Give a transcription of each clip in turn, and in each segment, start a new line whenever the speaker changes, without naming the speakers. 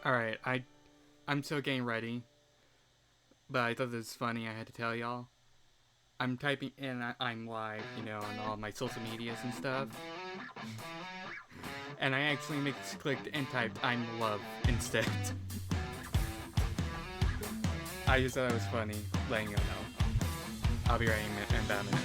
Alright, I'm still getting ready, but I thought this was funny, I had to tell y'all. I'm typing in, I'm live, on all my social medias and stuff. And I actually clicked and typed I'm love instead. I just thought it was funny, letting you know. I'll be right in about a minute.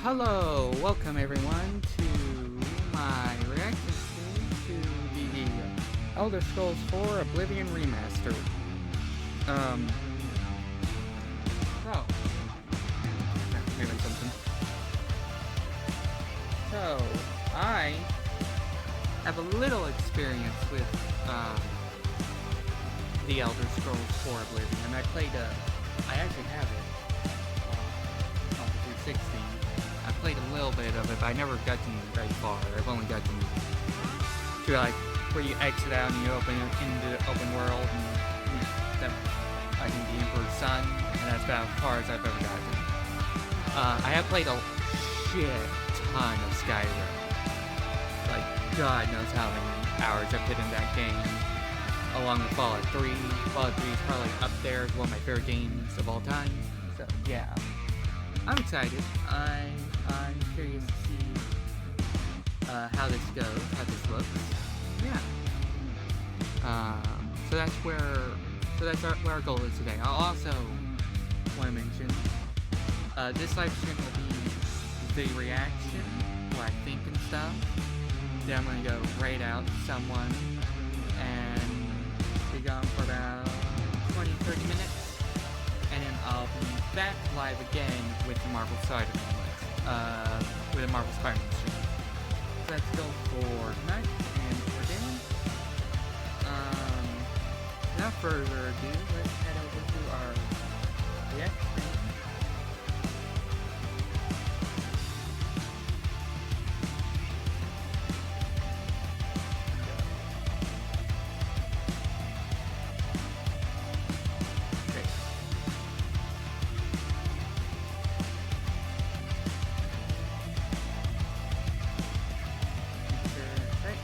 Hello, welcome everyone to my reaction stream to the Elder Scrolls 4 Oblivion remaster. Maybe something. So, I have a little experience with the Elder Scrolls 4 Oblivion, and I actually have it on the 360. I played a little bit of it, but I never gotten very far. I've only gotten to like where you exit out and you open into the open world, and that I think the Emperor's son, and that's about as far as I've ever gotten. I have played a shit ton of Skyrim. Like, God knows how many hours I've put in that game, along with Fallout 3. Fallout 3 is probably up there as one of my favorite games of all time. So, yeah. I'm excited. I'm curious to see how this goes, how this looks. Yeah. So that's where our goal is today. I'll also want to mention this live stream will be the reaction, what I think and stuff. Then I'm going to go raid out someone and be gone for about 20-30 minutes. And then I'll be back live again with the Marvel Spider-Man with the Marvel Spider-Man stream. So let's go for tonight and for dinner. Without further ado, let's head over to our reaction.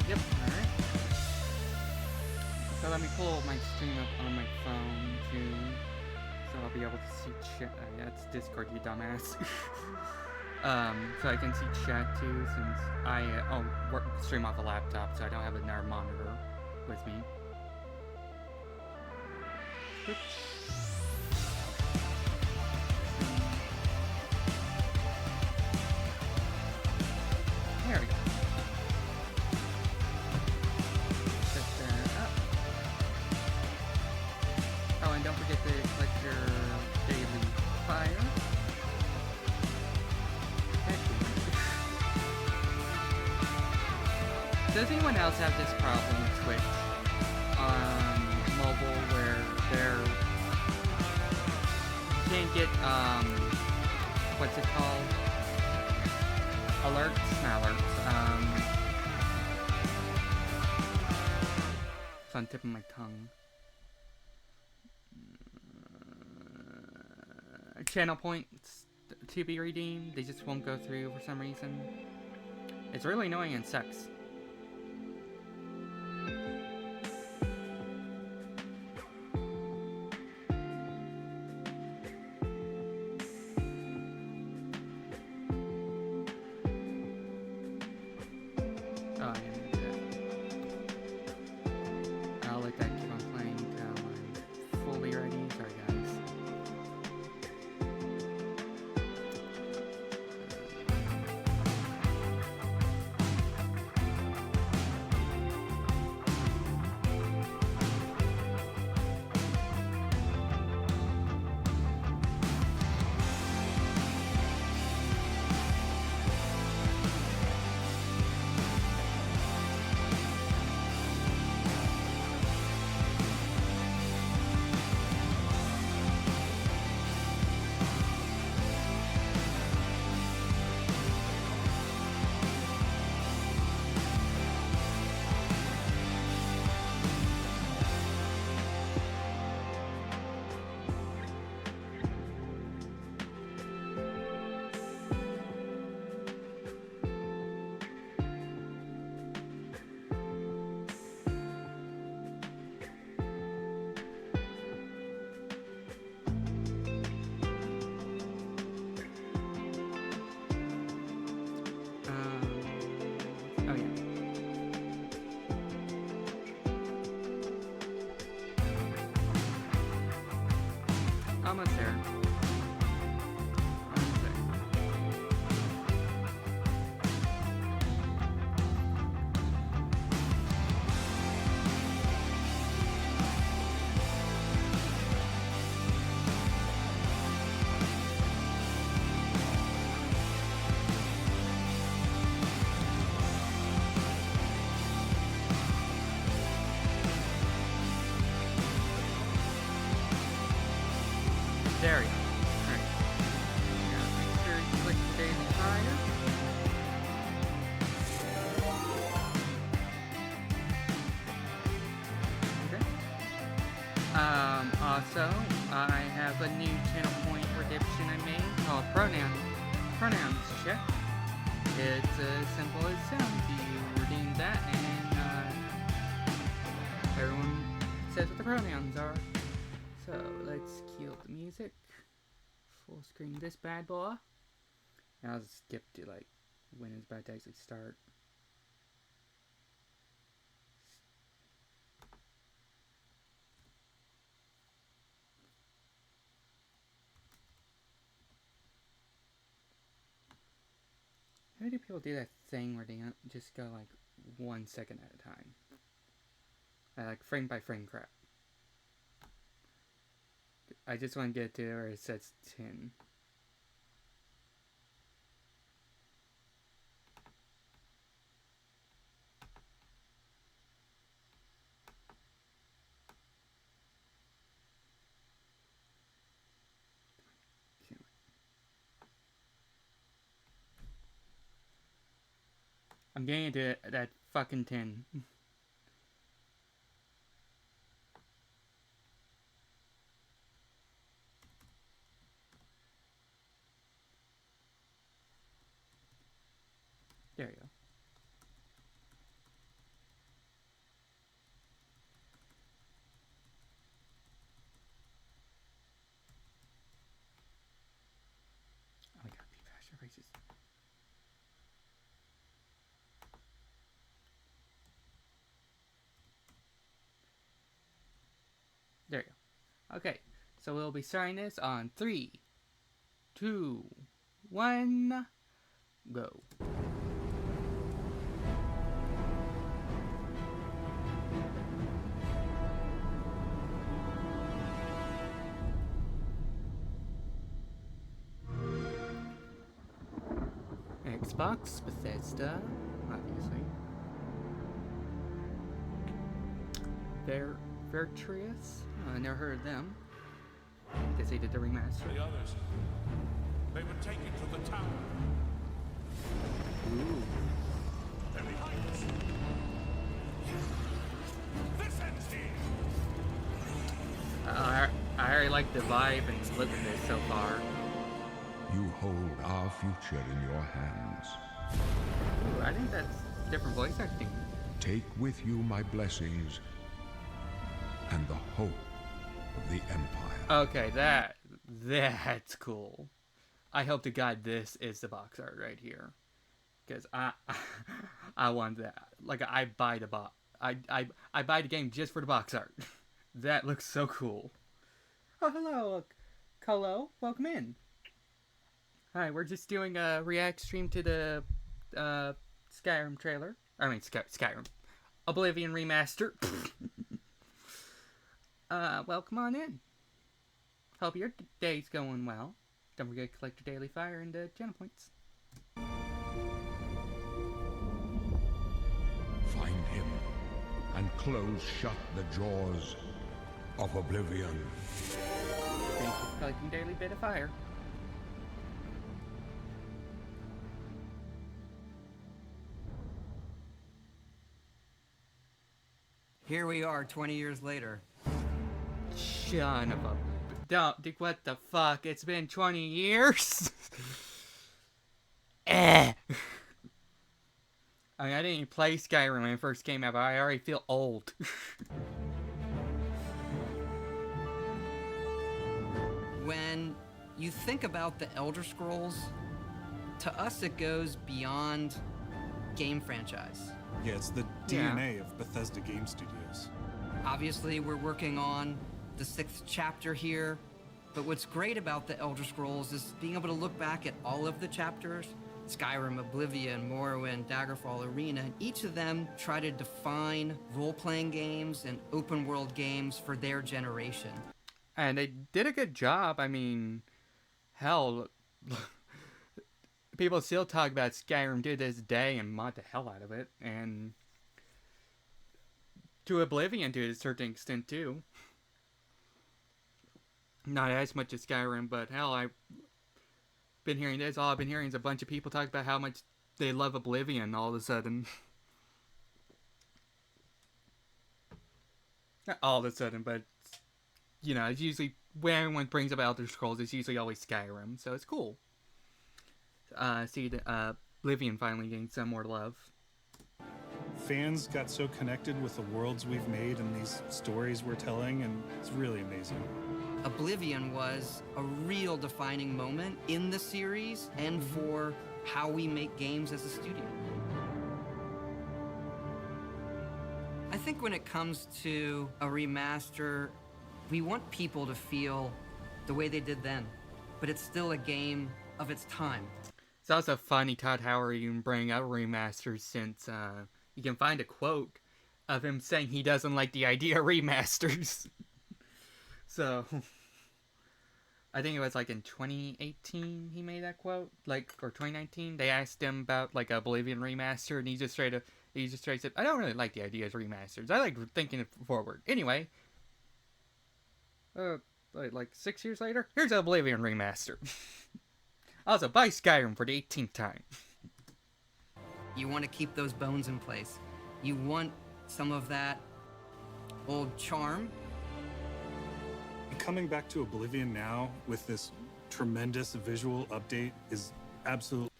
Yep, alright. So let me pull my stream up on my phone too, so I'll be able to see chat. Yeah, it's Discord, you dumbass. So I can see chat too, since I stream off a laptop, so I don't have another monitor with me. Oops. There we go. Oh, and don't forget to collect your daily fire. Does anyone else have this problem with Twitch on mobile where you can't get, what's it called? Alerts? Not alerts, it's on the tip of my tongue. Channel points to be redeemed, they just won't go through for some reason. It's really annoying and sucks. Oh, yeah. I'll let that keep on playing until I'm fully ready. Sorry, guys. Almost there. Almost there. There we go. Alright. Now make sure you click the daily fire. Okay. Also, I have a new channel point redemption I made called Pronouns check. It's as simple as sounds. You redeem that and everyone says what the pronouns are. So let's cue up the music. Full screen this bad boy. And I'll skip to like when it's about to actually start. How do people do that thing where they just go like 1 second at a time? Like frame by frame crap. I just want to get to where it says 10. I'm getting into that fucking 10. There you go. Oh my god, be faster, racist. There you go. Okay, so we'll be starting this on 3, 2, 1, go. Xbox, Bethesda, obviously. Virtuous? Oh, I never heard of them. Because they did the remaster.
The others, they were taken to the tower.
Ooh.
They're behind us. This ends here.
I already like the vibe and look of this so far.
You hold our future in your hands.
Ooh, I think that's different voice acting.
Take with you my blessings and the hope of the Empire.
Okay, that's cool. I hope to God this is the box art right here, because I want that. Like I buy the I buy the game just for the box art. That looks so cool. Oh hello, Colo, welcome in. Hi, we're just doing a react stream to the Skyrim trailer. I mean Skyrim, Oblivion remaster. Welcome on in. Hope your day's going well. Don't forget to collect your daily fire and channel points.
Find him and close shut the jaws of Oblivion.
Thank you for collecting daily bit of fire.
Here we are 20 years later.
Son of a... Don't, what the fuck? It's been 20 years? Eh. I mean, I didn't even play Skyrim when it first came out, but I already feel old.
When you think about the Elder Scrolls, to us it goes beyond game franchise.
Yeah, it's the DNA of Bethesda Game Studios.
Obviously, we're working on the 6th chapter here, but what's great about the Elder Scrolls is being able to look back at all of the chapters, Skyrim, Oblivion, Morrowind, Daggerfall, Arena, and each of them try to define role-playing games and open-world games for their generation.
And they did a good job. I mean, hell, people still talk about Skyrim to this day and mod the hell out of it, and to Oblivion to a certain extent too. Not as much as Skyrim, but hell, I've been hearing this. All I've been hearing is a bunch of people talk about how much they love Oblivion all of a sudden. Not all of a sudden, but you know, it's usually when everyone brings up Elder Scrolls, it's usually always Skyrim, so it's cool. See the Oblivion finally getting some more love.
Fans got so connected with the worlds we've made and these stories we're telling, and it's really amazing.
Oblivion was a real defining moment in the series and for how we make games as a studio. I think when it comes to a remaster, we want people to feel the way they did then, but it's still a game of its time.
It's also funny Todd Howard even bring up remasters since you can find a quote of him saying he doesn't like the idea of remasters. So, I think it was like in 2018 he made that quote, like, or 2019. They asked him about like Oblivion remaster, and he just straight said, "I don't really like the idea of remasters. I like thinking it forward." Anyway, like 6 years later, here's Oblivion remaster. Also, buy Skyrim for the 18th time.
You want to keep those bones in place. You want some of that old charm.
And coming back to Oblivion now with this tremendous visual update is absolutely.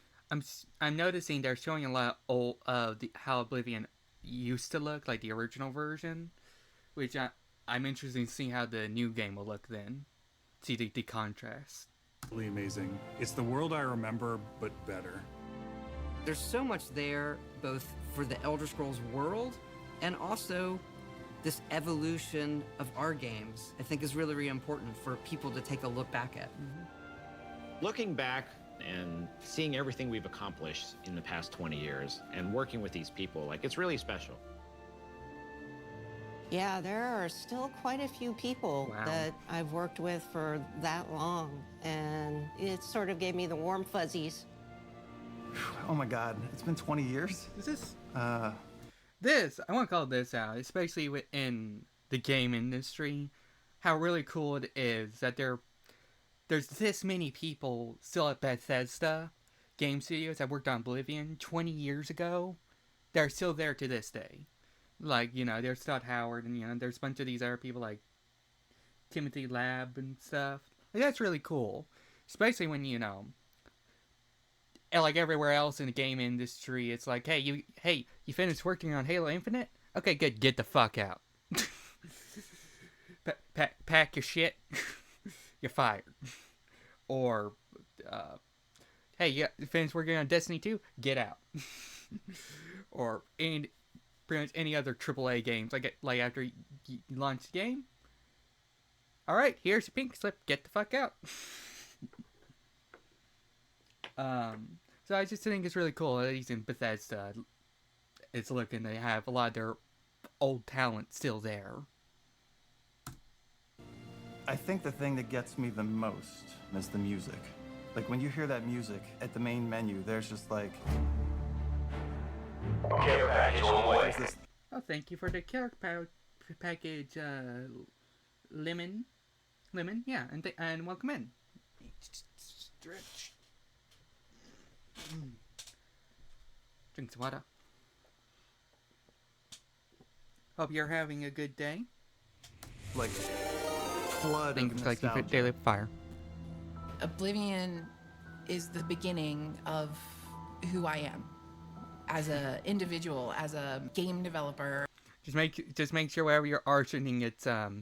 I'm noticing they're showing a lot of how Oblivion used to look, like the original version, which I'm interested in seeing how the new game will look then. See the contrast.
Really amazing. It's the world I remember, but better.
There's so much there, both for the Elder Scrolls world and also this evolution of our games, I think is really, really important for people to take a look back at.
Looking back and seeing everything we've accomplished in the past 20 years and working with these people, like, it's really special.
Yeah, there are still quite a few people
Wow.
that I've worked with for that long, and it sort of gave me the warm fuzzies.
Oh my god, it's been 20 years?
This I want to call this out, especially within the game industry, how really cool it is that there's this many people still at Bethesda game studios that worked on Oblivion 20 years ago. They're still there to this day. Like, you know, there's Todd Howard, and, you know, there's a bunch of these other people like Timothy Lab and stuff. Like, that's really cool. Especially when, you know, like everywhere else in the game industry, it's like, hey, you finished working on Halo Infinite? Okay, good, get the fuck out. Pack your shit. You're fired. Or, hey, you finished working on Destiny 2? Get out. Or pretty much any other AAA games. Like after you launch the game, all right, here's your pink slip. Get the fuck out. So I just think it's really cool that he's in Bethesda. It's looking they have a lot of their old talent still there.
I think the thing that gets me the most is the music. Like when you hear that music at the main menu, there's just like...
Care package on the way.
This...
Oh, thank you for the care package, Lemon, yeah, and welcome in. Stretch. Drink some water. Hope you're having a good day.
Like flood
Thank you
of
for liking
nostalgia.
Daily Fire.
Oblivion is the beginning of who I am as an individual, as a game developer.
Just make sure wherever you're arsoning, it's at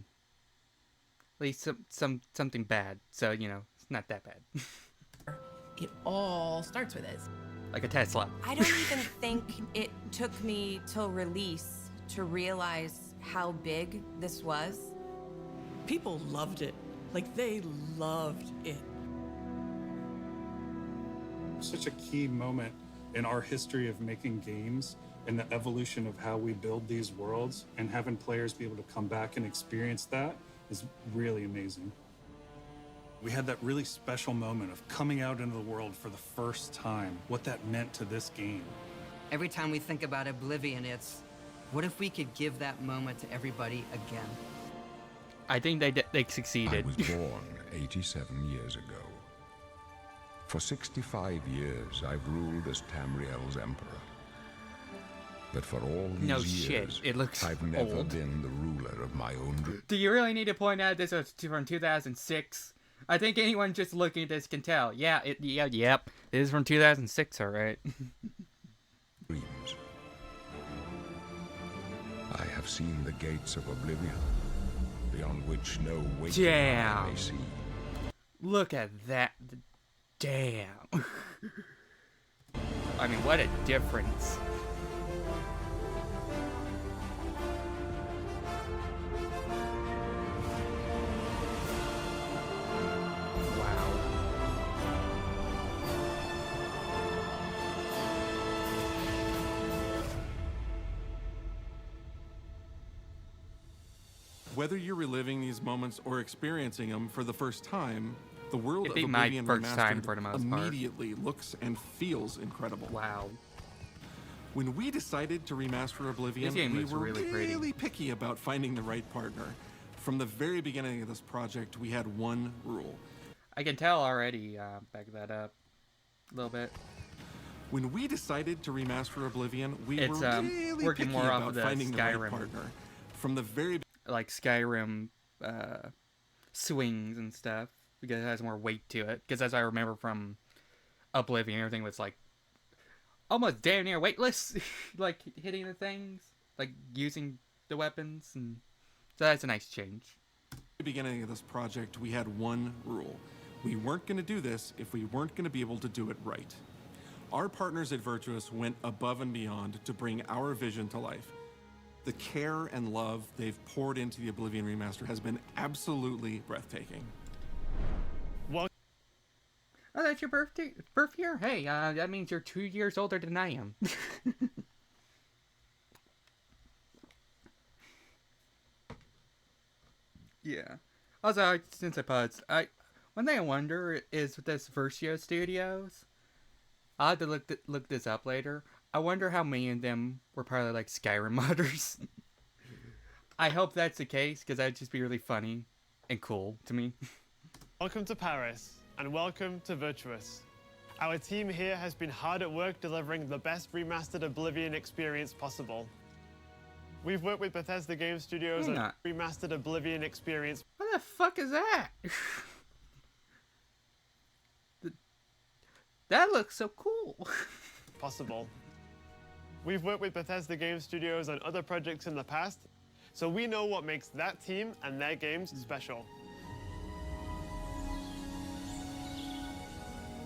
least something bad. So you know it's not that bad.
It all starts with it.
Like a Tesla.
I don't even think it took me till release to realize how big this was.
People loved it. Like, they loved it.
Such a key moment in our history of making games and the evolution of how we build these worlds, and having players be able to come back and experience that is really amazing. We had that really special moment of coming out into the world for the first time, what that meant to this game.
Every time we think about Oblivion, it's, what if we could give that moment to everybody again?
I think they succeeded.
I was born 87 years ago. For 65 years, I've ruled as Tamriel's emperor. But for all these
No
years,
shit, it looks
I've never
old.
been the ruler of my own dream.
Do you really need to point out this was from 2006? I think anyone just looking at this can tell. Yeah, yep. It is from 2006, alright.
Dreams. I have seen the gates of Oblivion, beyond which no waking eye
Damn.
may see.
Look at that. Damn. I mean, what a difference. Wow.
Whether you're reliving these moments or experiencing them for the first time, the world
It'd
of
be my
Oblivion
first time
Remastered
for the most part.
immediately looks and feels incredible.
Wow.
When we decided to remaster Oblivion,
This game
we
looks
were
really pretty.
picky about finding the right partner. From the very beginning of this project, we had one rule.
I can tell already, back that up a little bit.
When we decided to remaster Oblivion, we
It's,
were really
working
picky
more off
about
of the
finding the right
Skyrim.
partner. From the very
Like Skyrim swings and stuff, because it has more weight to it. Because as I remember from Oblivion, everything was like almost damn near weightless, like hitting the things, like using the weapons, and so that's a nice change.
beginning of this project, we had one rule. We weren't going to do this if we weren't going to be able to do it right. Our partners at Virtuous went above and beyond to bring our vision to life. The care and love they've poured into the Oblivion remaster has been absolutely breathtaking.
Oh, that's your birth year? Hey, that means you're 2 years older than I am. Yeah. Also, since I paused, one thing I wonder is with this Versio Studios, I'll have to look this up later. I wonder how many of them were probably like Skyrim modders. I hope that's the case, because that'd just be really funny and cool to me.
Welcome to Paris, and welcome to Virtuous. Our team here has been hard at work delivering the best remastered Oblivion experience possible. We've worked with Bethesda Game Studios
Hang
on
on.
remastered Oblivion experience.
What the fuck is that? That looks so cool.
Possible. We've worked with Bethesda Game Studios on other projects in the past, so we know what makes that team and their games special.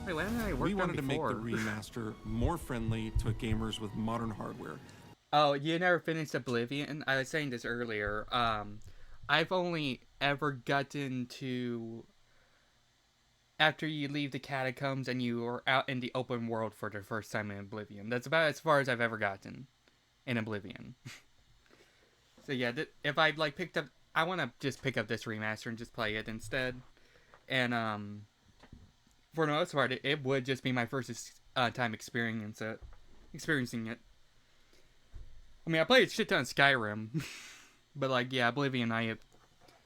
Wait, why didn't I work
We
on
wanted to make the
before?
remaster more friendly to gamers with modern hardware.
Oh, you never finished Oblivion? I was saying this earlier. I've only ever gotten to after you leave the catacombs and you are out in the open world for the first time in Oblivion. That's about as far as I've ever gotten in Oblivion. So yeah, if I like picked up, I want to just pick up this remaster and just play it instead. And for the most part, it would just be my first time experiencing it. I mean, I played a shit ton of Skyrim, but like, yeah, Oblivion,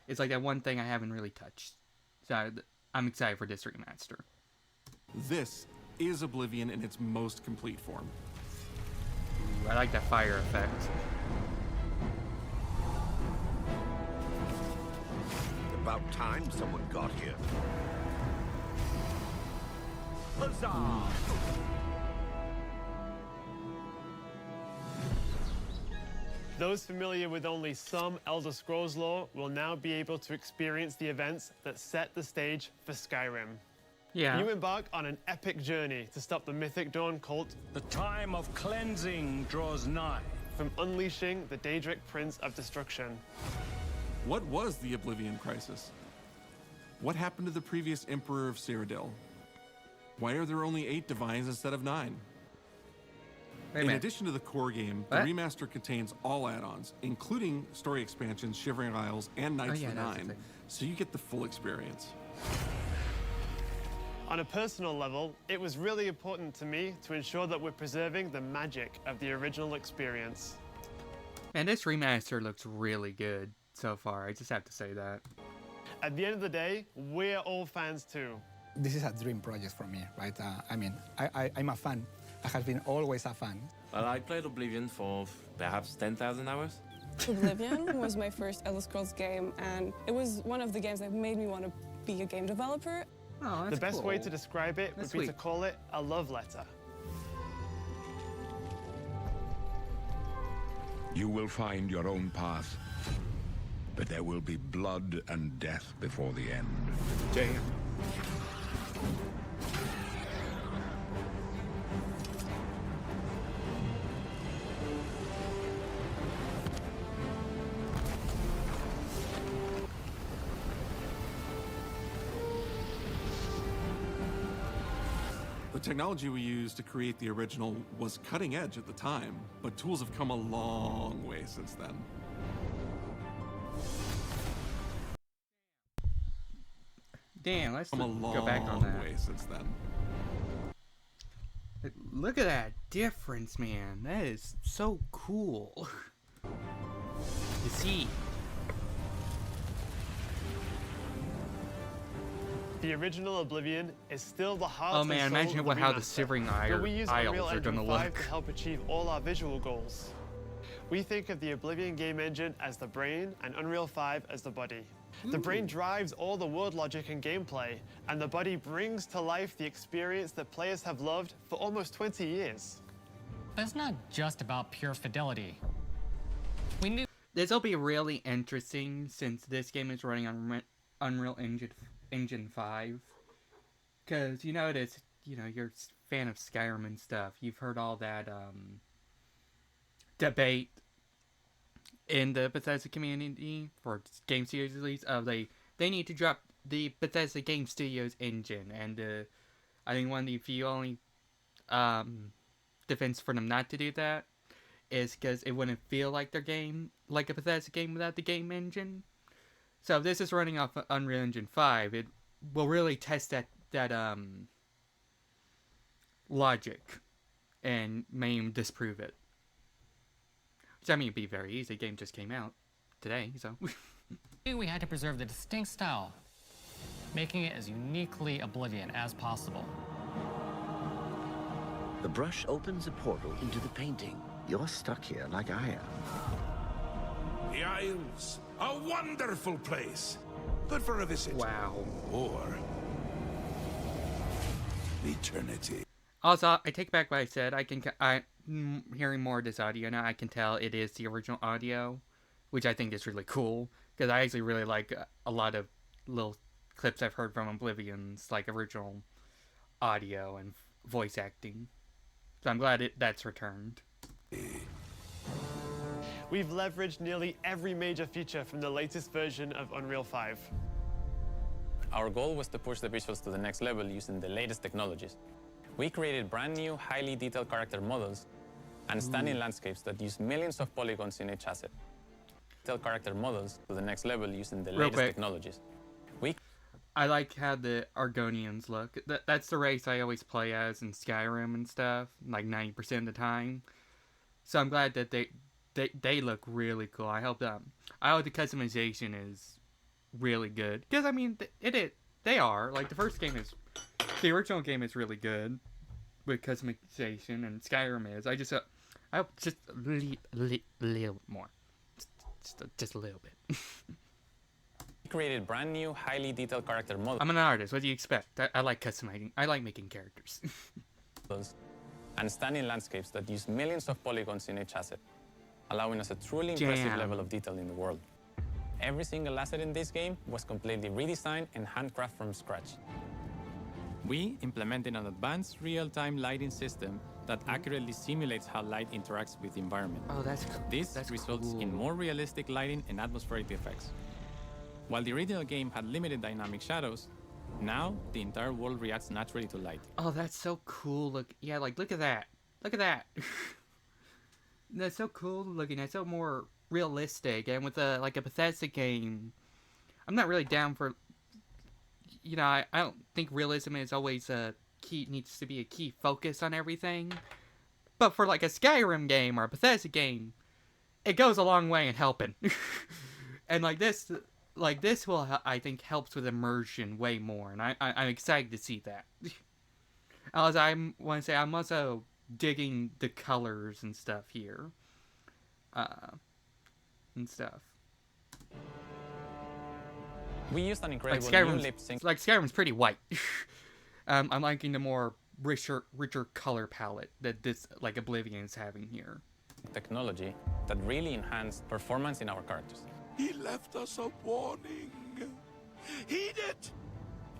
it's like that one thing I haven't really touched. So I'm excited for this remaster.
This is Oblivion in its most complete form.
Ooh, I like that fire effect.
About time someone got here. Huzzah!
Those familiar with only some Elder Scrolls lore will now be able to experience the events that set the stage for Skyrim.
Yeah.
You embark on an epic journey to stop the Mythic Dawn cult.
The time of cleansing draws nigh.
From unleashing the Daedric Prince of Destruction.
What was the Oblivion Crisis? What happened to the previous Emperor of Cyrodiil? Why are there only 8 divines instead of 9?
Wait a
In
minute.
addition to the core game,
What?
the remaster contains all add-ons, including story expansions, Shivering Isles, and Knights
yeah,
of the
that's the
Nine,
thing.
so you get the full experience.
On a personal level, it was really important to me to ensure that we're preserving the magic of the original experience.
And this remaster looks really good. so far. I just have to say that.
At the end of the day, we're all fans too.
This is a dream project for me, right? I'm a fan. I have been always a fan.
Well, I played Oblivion for perhaps 10,000 hours.
Oblivion was my first Elder Scrolls game, and it was one of the games that made me want to be a game developer.
Oh, that's
the best
cool.
way to describe it
That's
would be to
sweet.
call it a love letter.
You will find your own path, but there will be blood and death before the end.
Damn.
The technology we used to create the original was cutting edge at the time, but tools have come a long way since then.
Damn, let's
Come a
go back on that.
way since then.
Look at that difference, man. That is so cool to see.
The original Oblivion is still the heart
Oh
and
man,
soul
imagine
of
what
the
how the
remaster,
Shivering
but we use Unreal
Isles are
Engine
gonna
5
look.
to help achieve all our visual goals. We think of the Oblivion game engine as the brain and Unreal 5 as the body. The brain drives all the world logic and gameplay, and the body brings to life the experience that players have loved for almost 20 years.
But it's not just about pure fidelity. We knew
This will be really interesting since this game is running on Unreal Engine 5. Because you notice, you're a fan of Skyrim and stuff. You've heard all that debate in the Bethesda community for game series release of they need to drop the Bethesda Game Studios engine, and I think one of the few only defense for them not to do that is because it wouldn't feel like their game, like a Bethesda game without the game engine. So if this is running off of Unreal Engine 5, it will really test that logic and may even disprove it. Which I mean, it'd be very easy. The game just came out today, so.
we had to preserve the distinct style, making it as uniquely Oblivion as possible.
The brush opens a portal into the painting. You're stuck here like I am.
The Isles, a wonderful place. Good for a visit.
Wow.
Or eternity.
Also, I take back what I said. Hearing more of this audio now, I can tell it is the original audio, which I think is really cool, because I actually really like a lot of little clips I've heard from Oblivion's like original audio and voice acting. So I'm glad that's returned.
We've leveraged nearly every major feature from the latest version of Unreal 5.
Our goal was to push the visuals to the next level using the latest technologies. We created brand new, highly detailed character models and stunning landscapes that use millions of polygons in each asset. Detailed character models to the next level using the latest technologies.
I like how the Argonians look. That's the race I always play as in Skyrim and stuff, like 90% of the time. So I'm glad that they look really cool. I hope the customization is really good, because I mean they are like the original game is really good with customization, and Skyrim is. I hope just a little bit more, just a little bit.
We created brand new, highly detailed character models.
I'm an artist. What do you expect? I like customizing. I like making characters.
And stunning landscapes that use millions of polygons in each asset, allowing us a truly impressive level of detail in the world. Every single asset in this game was completely redesigned and handcrafted from scratch. We implemented an advanced real-time lighting system that accurately simulates how light interacts with the environment.
Oh, that's cool.
This results in more realistic lighting and atmospheric effects. While the original game had limited dynamic shadows, now the entire world reacts naturally to light.
Oh, that's so cool. Look at that. Look at that. That's so cool looking. That's so more realistic. And with a Bethesda game, I'm not really down for. I don't think realism is always needs to be a key focus on everything. But for like a Skyrim game or a Bethesda game, it goes a long way in helping. And like this will, I think, helps with immersion way more, and I'm excited to see that. As I want to say, I'm also digging the colors and stuff here, and stuff.
We used an incredible
Like
new lip sync.
Like Skyrim's pretty white. I'm liking the more richer color palette that this like Oblivion is having here.
Technology that really enhanced performance in our characters.
He left us a warning. Heed it!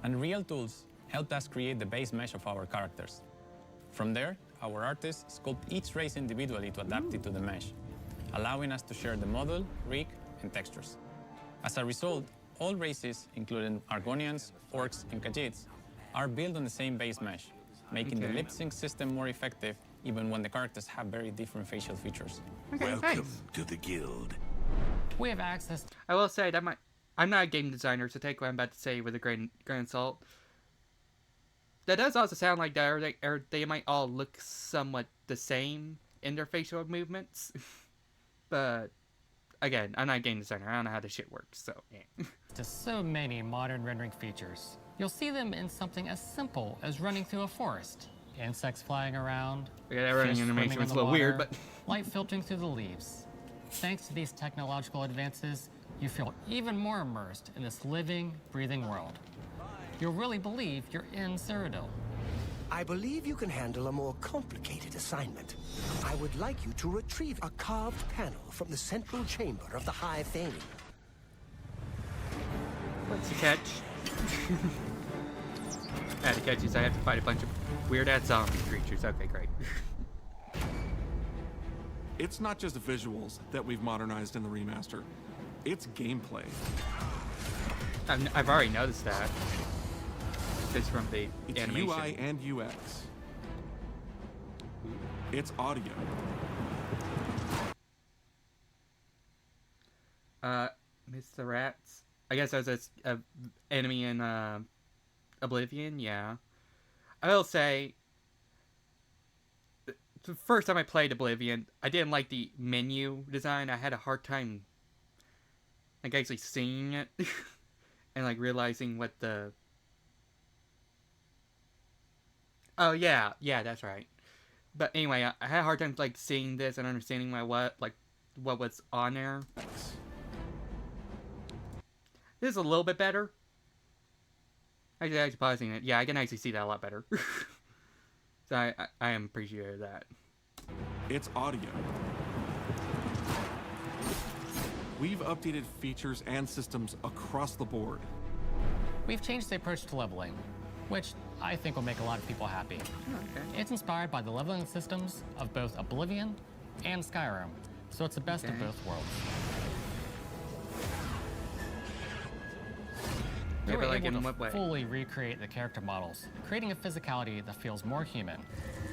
Unreal tools helped us create the base mesh of our characters. From there, our artists sculpt each race individually to adapt it to the mesh, allowing us to share the model, rig, and textures. As a result, all races, including Argonians, Orcs, and Khajiits, are built on the same base mesh, making the lip sync system more effective even when the characters have very different facial features.
Welcome to the guild.
We have access.
I will say that I'm not a game designer, so take what I'm about to say with a grain of salt. That does also sound like they might all look somewhat the same in their facial movements. But again, I'm not a game designer. I don't know how this shit works, so yeah.
To so many modern rendering features. You'll see them in something as simple as running through a forest. Insects flying around.
Yeah, that running animation was a little weird, but
light filtering through the leaves. Thanks to these technological advances, you feel even more immersed in this living, breathing world. You'll really believe you're in Cyrodiil.
I believe you can handle a more complicated assignment. I would like you to retrieve a carved panel from the central chamber of the High Fane.
What's the catch? The catch is I have to fight a bunch of weird-ass zombie creatures. Okay, great.
It's not just visuals that we've modernized in the remaster. It's gameplay.
I've already noticed that. Just from the animation.
UI and UX. It's audio.
Mr. Rats. I guess that was a enemy in Oblivion. Yeah. I will say, the first time I played Oblivion, I didn't like the menu design. I had a hard time, like, actually seeing it and like realizing what the. Oh yeah, that's right. But anyway, I had a hard time like seeing this and understanding what was on there. This is a little bit better. Actually pausing it. Yeah, I can actually see that a lot better. So I am appreciative of that.
It's audio. We've updated features and systems across the board.
We've changed the approach to leveling, which I think will make a lot of people happy.
Okay.
It's inspired by the leveling systems of both Oblivion and Skyrim, so it's the best of both worlds. We were able to fully recreate the character models, creating a physicality that feels more human.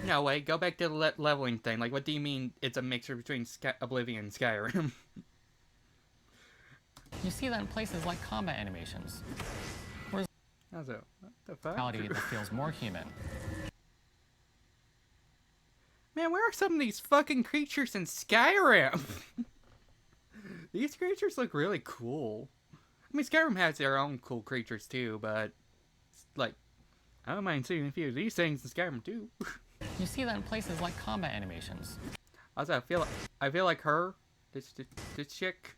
No, wait, go back to the leveling thing. Like, what do you mean it's a mixture between Oblivion and Skyrim?
You see that in places like combat animations. Whereas
what the fuck?
Physicality that feels more human.
Man, where are some of these fucking creatures in Skyrim? These creatures look really cool. I mean, Skyrim has their own cool creatures too, but like, I don't mind seeing a few of these things in Skyrim too.
You see that in places like combat animations.
Also, I feel like her, this chick,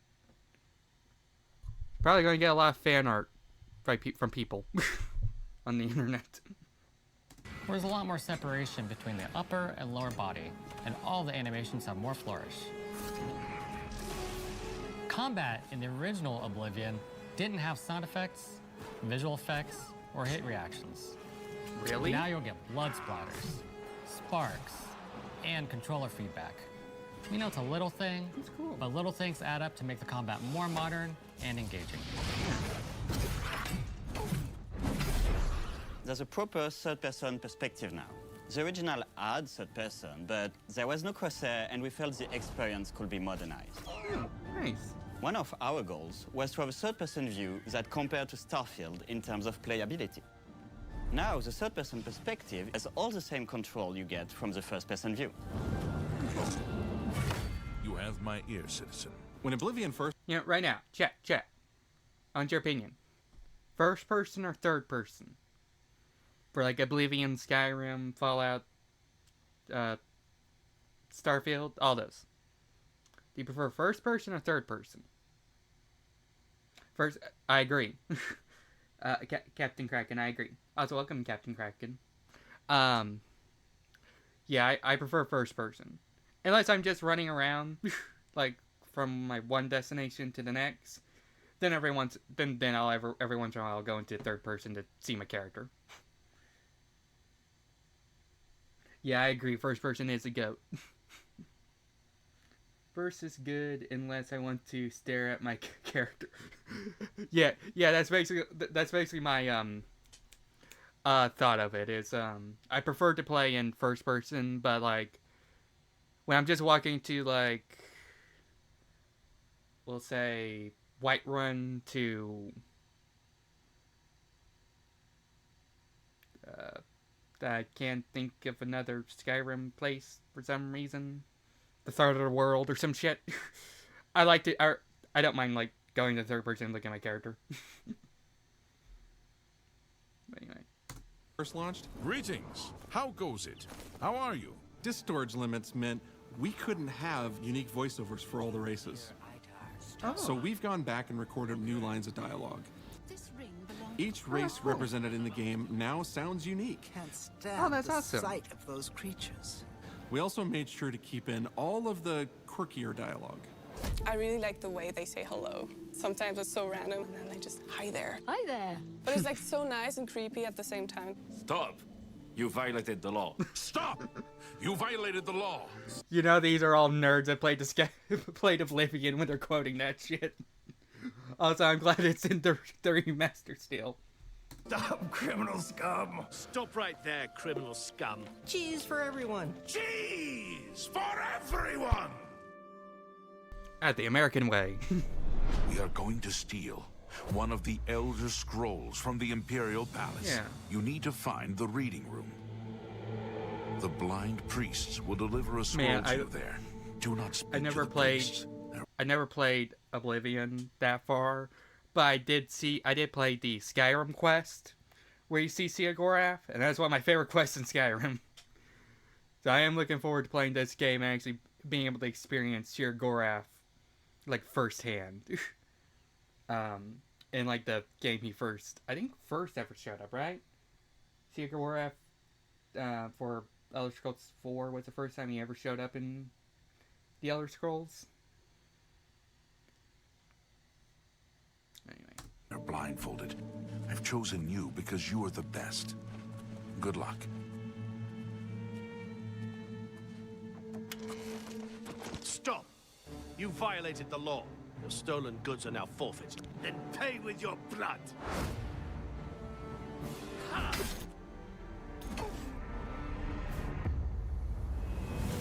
probably going to get a lot of fan art from people on the internet.
There's a lot more separation between the upper and lower body, and all the animations have more flourish. Combat in the original Oblivion didn't have sound effects, visual effects, or hit reactions.
Really?
Now you'll get blood splatters, sparks, and controller feedback. You know, it's a little thing, but little things add up to make the combat more modern and engaging.
There's a proper third-person perspective now. The original had third-person, but there was no crosshair, and we felt the experience could be modernized.
Nice.
One of our goals was to have a third-person view that compared to Starfield in terms of playability. Now, the third-person perspective has all the same control you get from the first-person view.
You have my ear, citizen.
When Oblivion first...
You know, right now, chat. On your opinion, first person or third person? For like Oblivion, Skyrim, Fallout, Starfield, all those. Do you prefer first person or third person? First, I agree. Captain Kraken, I agree. Also, welcome, Captain Kraken. Yeah, I prefer first person. Unless I'm just running around, like, from my one destination to the next. Then every once in a while I'll go into third person to see my character. Yeah, I agree. First person is a goat. First is good unless I want to stare at my character. yeah, that's basically my thought of it. Is I prefer to play in first person, but like when I'm just walking to, like, we'll say Whiterun to I can't think of another Skyrim place for some reason. The Third of the World or some shit. I don't mind, like, going to third person and looking at my character. But anyway.
First launched?
Greetings. How goes it? How are you?
Disk storage limits meant we couldn't have unique voiceovers for all the races.
Oh.
So we've gone back and recorded new lines of dialogue. Each race represented in the game now sounds unique.
Can't stand
that's
the
awesome.
sight of those creatures.
We also made sure to keep in all of the quirkier dialogue.
I really like the way they say hello. Sometimes it's so random, and then they just, hi there.
Hi there.
But it's like so nice and creepy at the same time.
Stop. You violated the law. Stop! You violated the law.
You know, these are all nerds that played Oblivion when they're quoting that shit. Also, I'm glad it's in the remaster still.
Stop, criminal scum!
Stop right there, criminal scum.
Cheese for everyone.
Cheese for everyone!
At the American way.
We are going to steal one of the Elder Scrolls from the Imperial Palace.
Yeah.
You need to find the reading room. The blind priests will deliver a scroll
Man,
to you there. Do not speak
I never
to the
played.
priests.
I never played Oblivion that far, but I did play the Skyrim quest, where you see Siagorath, and that's one of my favorite quests in Skyrim. So I am looking forward to playing this game and actually being able to experience Siagorath, like, firsthand. In, like, the game he first ever showed up, right? Siagorath, for Elder Scrolls 4 was the first time he ever showed up in the Elder Scrolls. Anyway.
They're blindfolded. I've chosen you because you are the best. Good luck.
Stop. You violated the law. Your stolen goods are now forfeit. Then pay with your blood.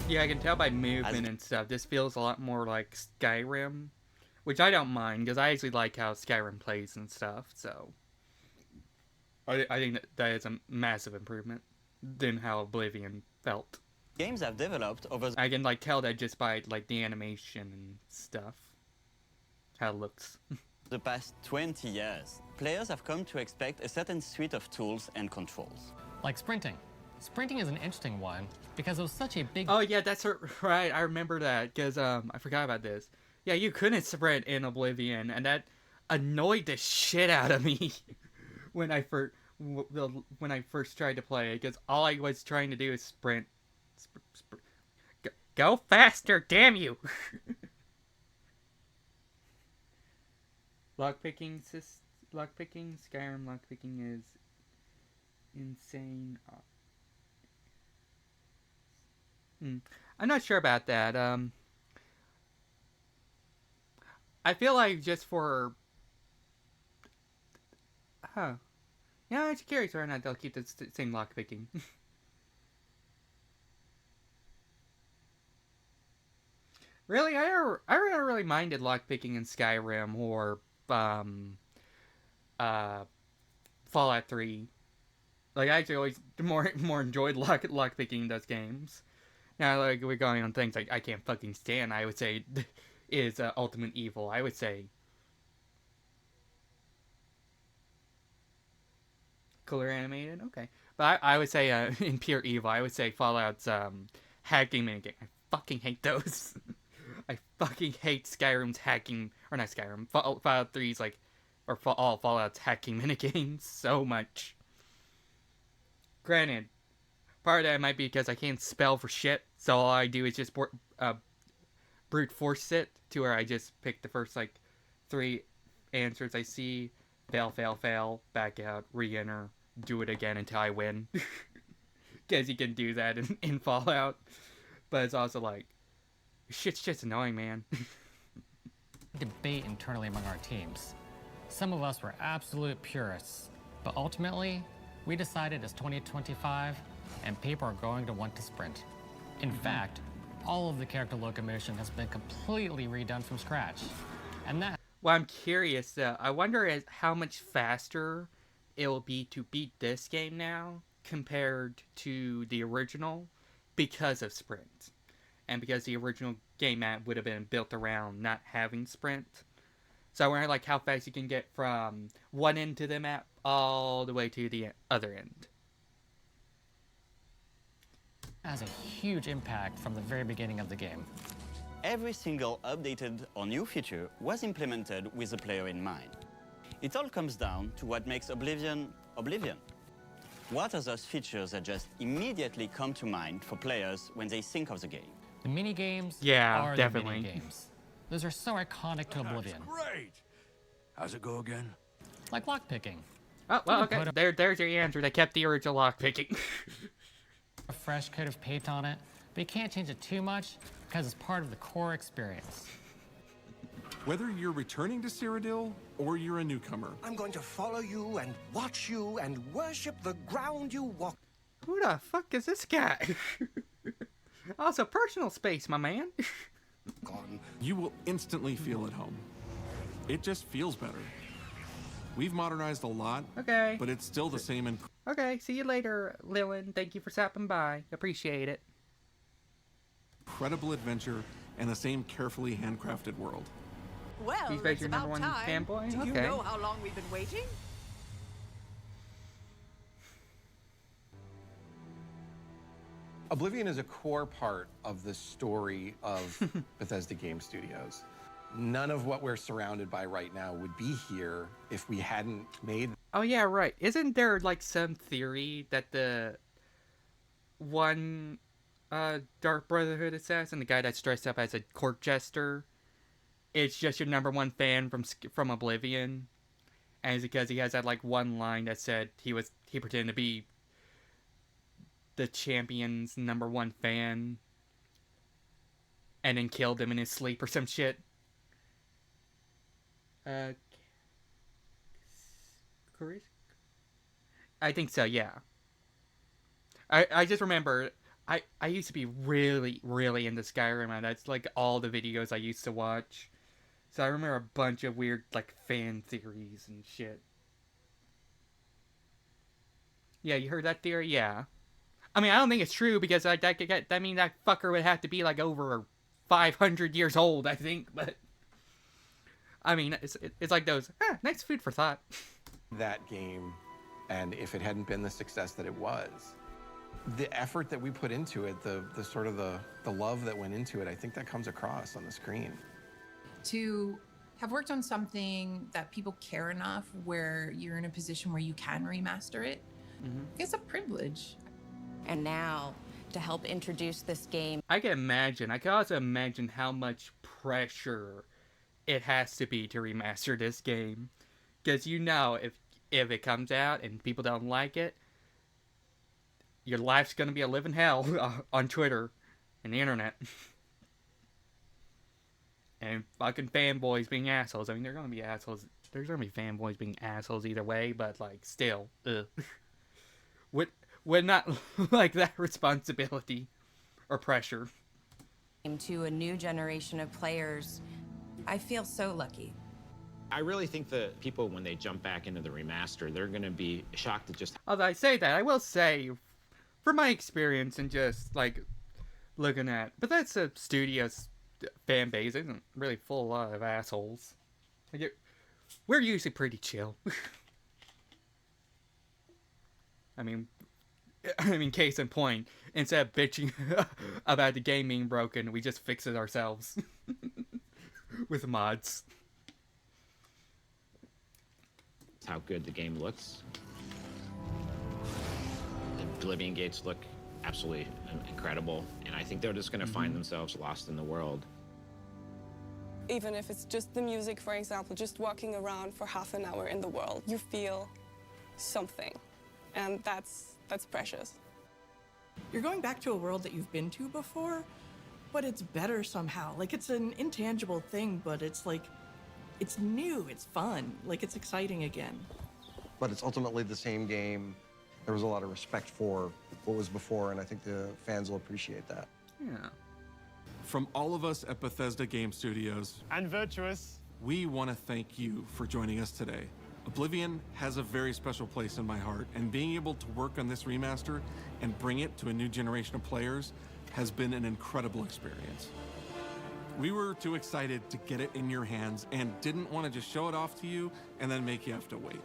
Yeah, I can tell by movement and stuff. This feels a lot more like Skyrim, which I don't mind because I actually like how Skyrim plays and stuff. So I think that is a massive improvement than how Oblivion felt.
Games have developed over
I can like tell that just by like the animation and stuff, how it looks.
the past 20 years. Players have come to expect a certain suite of tools and controls.
Like sprinting. Sprinting is an interesting one because it was such a big...
Oh yeah, that's right. I remember that because I forgot about this. Yeah, you couldn't sprint in Oblivion, and that annoyed the shit out of me when I first tried to play it, because all I was trying to do is sprint. Go faster, damn you! Lockpicking, Skyrim lockpicking is insane. I'm not sure about that. I feel like just for... Yeah, I'm just curious whether or not they'll keep the same lockpicking. Really, I never really minded lockpicking in Skyrim or Fallout 3. Like, I actually always more enjoyed lockpicking in those games. Now, like, we're going on things like I can't fucking stand, I would say is Ultimate Evil. I would say color animated. Okay, but I would say in pure evil, I would say Fallout's hacking minigame. I fucking hate those. I fucking hate Skyrim's hacking, or not Skyrim, Fallout 3's like, or all Fallout's hacking minigames so much. Granted, part of that might be because I can't spell for shit, so all I do is just brute force it to where I just pick the first like 3 answers I see, fail, fail, fail, back out, re-enter, do it again until I win. Because you can do that in Fallout, but it's also like, shit's just annoying, man.
Debate internally among our teams. Some of us were absolute purists, but ultimately, we decided it's 2025 and people are going to want to sprint. In fact, all of the character locomotion has been completely redone from scratch. And that...
Well, I'm curious though. I wonder how much faster it will be to beat this game now compared to the original because of sprint. And because the original game map would have been built around not having sprint. So I wonder like how fast you can get from one end to the map all the way to the other end.
Has a huge impact from the very beginning of the game.
Every single updated or new feature was implemented with the player in mind. It all comes down to what makes Oblivion, Oblivion. What are those features that just immediately come to mind for players when they think of the game?
The mini-games are
definitely.
the mini-games. Those are so iconic to Oblivion.
Great! How's it go again?
Like lockpicking.
Oh, well, okay. There's your answer. They kept the original lockpicking.
A fresh coat of paint on it, but you can't change it too much because it's part of the core experience.
Whether you're returning to Cyrodiil or you're a newcomer.
I'm going to follow you and watch you and worship the ground you walk.
Who the fuck is this guy? Also, personal space, my man.
You will instantly feel at home. It just feels better. We've modernized a lot,
Okay.
but it's still the same.
Okay, see you later, Lilin. Thank you for stopping by. Appreciate it.
Incredible adventure and the same carefully handcrafted world.
Well,
These guys
it's
your number
about
one
time.
fanboy?
Do you
Okay.
know how long we've been waiting?
Oblivion is a core part of the story of Bethesda Game Studios. None of what we're surrounded by right now would be here if we hadn't made...
Oh, yeah, right. Isn't there, like, some theory that the one Dark Brotherhood assassin, the guy that's dressed up as a court jester, is just your number one fan from Oblivion? And it's because he has that, like, one line that said he pretended to be the champion's number one fan and then killed him in his sleep or some shit. I think so, yeah. I just remember I used to be really, really into Skyrim, and that's like all the videos I used to watch. So I remember a bunch of weird like fan theories and shit. Yeah, you heard that theory? Yeah. I mean, I don't think it's true because that mean that fucker would have to be like over 500 years old, I think, but I mean, it's like those, nice food for thought.
That game, and if it hadn't been the success that it was, the effort that we put into it, the sort of the love that went into it, I think that comes across on the screen.
To have worked on something that people care enough where you're in a position where you can remaster it, it's a privilege.
And now, to help introduce this game,
I can also imagine how much pressure it has to be to remaster this game. Because you know, if it comes out and people don't like it, your life's gonna be a living hell on Twitter and the internet. And fucking fanboys being assholes. I mean, they're gonna be assholes. There's gonna be fanboys being assholes either way, but like, still, would not like that responsibility or pressure.
To a new generation of players, I feel so lucky.
I really think that people, when they jump back into the remaster, they're going to be shocked at just...
Although I say that, I will say, from my experience and just, like, looking at Bethesda Studios fan base isn't really full of a lot of assholes. Like we're usually pretty chill. I mean, case in point, instead of bitching about the game being broken, we just fix it ourselves with mods.
That's how good the game looks. The Oblivion gates look absolutely incredible, and I think they're just going to find themselves lost in the world.
Even if it's just the music, for example, just walking around for half an hour in the world, you feel something, and that's precious.
You're going back to a world that you've been to before, but it's better somehow. Like, it's an intangible thing, but it's like, it's new, it's fun, like it's exciting again.
But it's ultimately the same game. There was a lot of respect for what was before, and I think the fans will appreciate that.
Yeah.
From all of us at Bethesda Game Studios
and Virtuous,
we want to thank you for joining us today. Oblivion has a very special place in my heart, and being able to work on this remaster and bring it to a new generation of players has been an incredible experience. We were too excited to get it in your hands and didn't want to just show it off to you and then make you have to wait.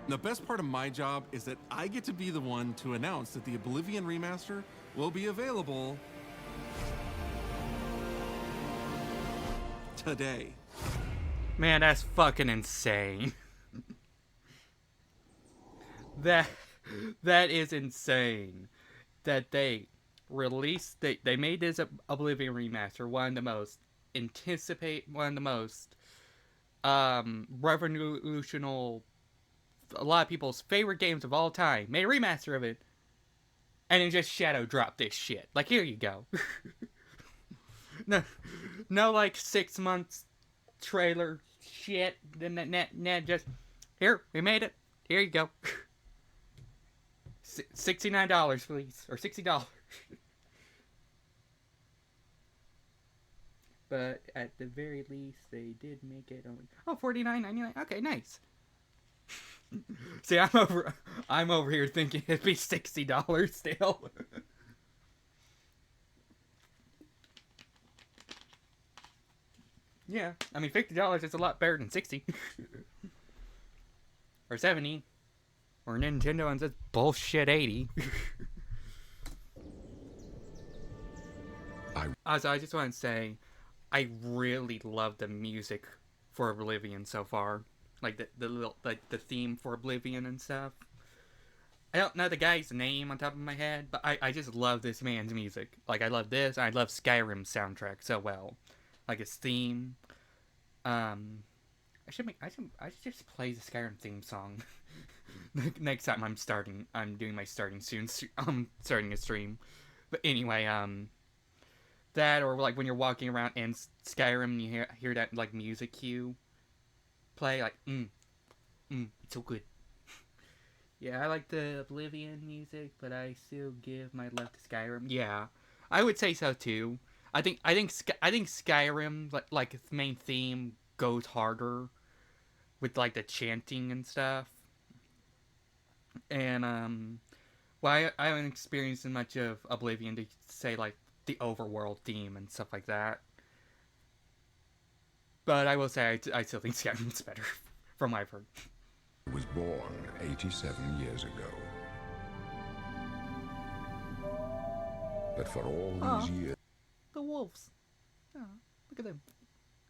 The best part of my job is that I get to be the one to announce that the Oblivion remaster will be available today.
Man, that's fucking insane. That is insane. That they released, they made this Oblivion remaster, one of the most revolutionary, a lot of people's favorite games of all time, made a remaster of it, and then just shadow dropped this shit. Like, here you go. no like 6 months trailer shit, then just, here, we made it, here you go. $69 please, or $60. But at the very least, they did make it only, $49.99. Okay, nice. See, I'm over here thinking it'd be $60 still. Yeah, I mean $50 is a lot better than $60. Or $70. Or Nintendo and says bullshit $80. Also, I just want to say, I really love the music for Oblivion so far. Like the theme for Oblivion and stuff. I don't know the guy's name on top of my head, but I just love this man's music. Like, I love this, and I love Skyrim's soundtrack so well. Like, his theme. I should just play the Skyrim theme song. Next time I'm doing my starting a stream. But anyway, that, or like when you're walking around in Skyrim and you hear that like music cue play, like it's so good. Yeah, I like the Oblivion music, but I still give my love to Skyrim. Yeah, I would say so too. I think Skyrim, like its main theme goes harder with like the chanting and stuff. And well, I haven't experienced much of Oblivion to say like the overworld theme and stuff like that. But I will say I still think Skyrim's better, from what I've heard.
I was born 87 years ago. But for all these years...
The wolves. Oh, look at them.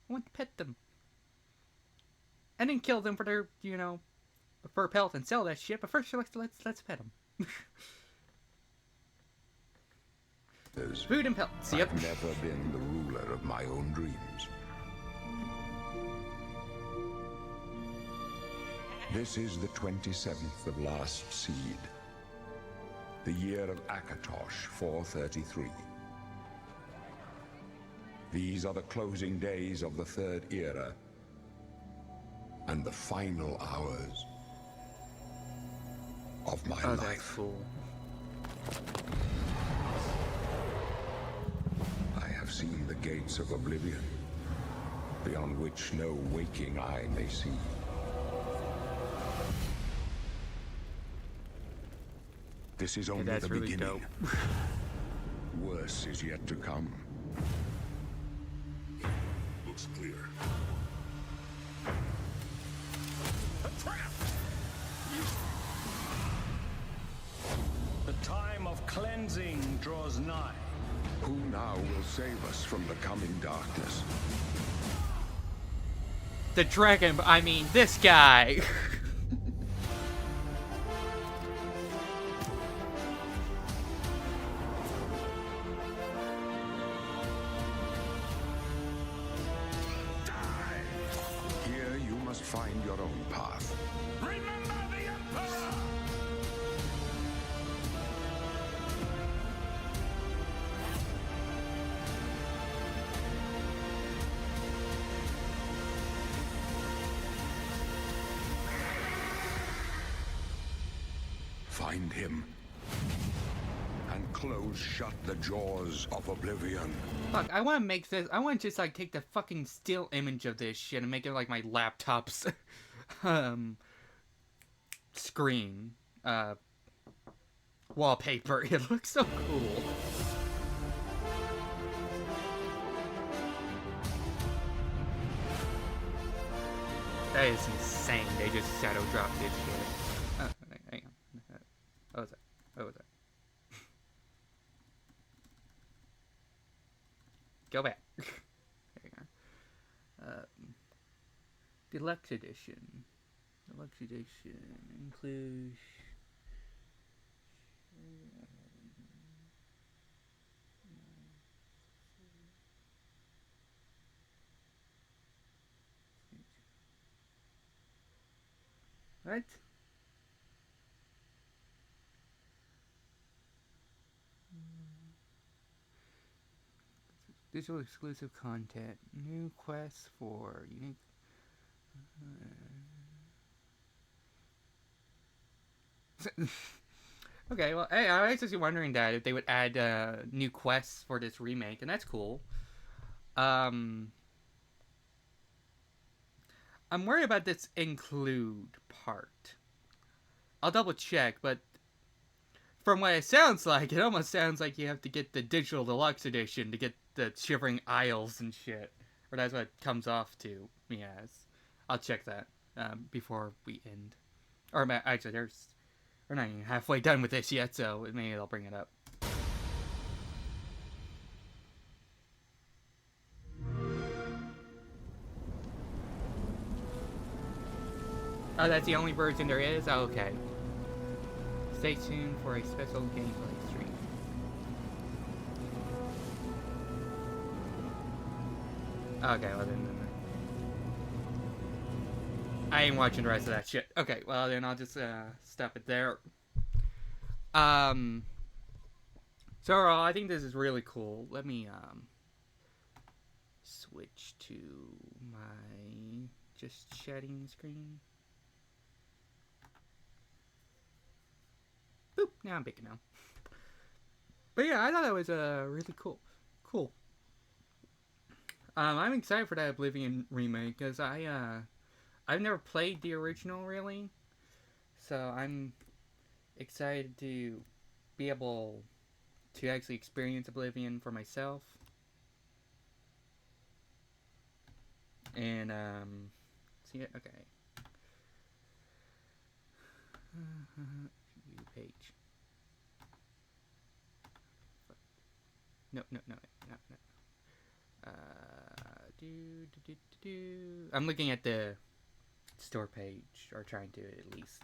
I want to pet them. I didn't kill them for their, fur pelt and sell that shit, but first let's pet them. Food and pelts, yep.
I've never been the ruler of my own dreams. This is the 27th of last seed. The year of Akatosh, 433. These are the closing days of the Third Era, and the final hours of my life.
That's cool.
I have seen the gates of Oblivion, beyond which no waking eye may see. This is only the beginning. worse is yet to come.
Looks clear.
The time of cleansing draws nigh.
Who now will save us from the coming darkness?
The dragon, I mean, this guy.
Here you must find your own path.
Remember the Emperor!
Find him. And close shut the jaws of Oblivion.
Fuck, I want to make this. I want to just like take the fucking still image of this shit and make it like my laptop's screen wallpaper. It looks so cool. That is insane. They just shadow dropped this shit. Hang on. What was that? What was that? Go back. Hang on. Deluxe edition. Deluxe edition includes. What? Digital exclusive content. New quests for unique. Okay, well, hey, I was just wondering that if they would add new quests for this remake, and that's cool. I'm worried about this include part. I'll double check, but from what it sounds like, it almost sounds like you have to get the digital deluxe edition to get the Shivering Isles and shit. Or that's what it comes off to me as. I'll check that before we end. Or actually, we're not even halfway done with this yet, so maybe I'll bring it up. Oh, that's the only version there is? Oh, okay. Stay tuned for a special gameplay stream. Okay, well then. I ain't watching the rest of that shit. Okay, well then I'll just stop it there. So overall, I think this is really cool. Let me switch to my just chatting screen. Boop, now I'm big now. But yeah, I thought that was really cool. Cool. I'm excited for that Oblivion remake because I've never played the original really, so I'm excited to be able to actually experience Oblivion for myself. And see it, okay. View page. No. I'm looking at the store page, or trying to at least.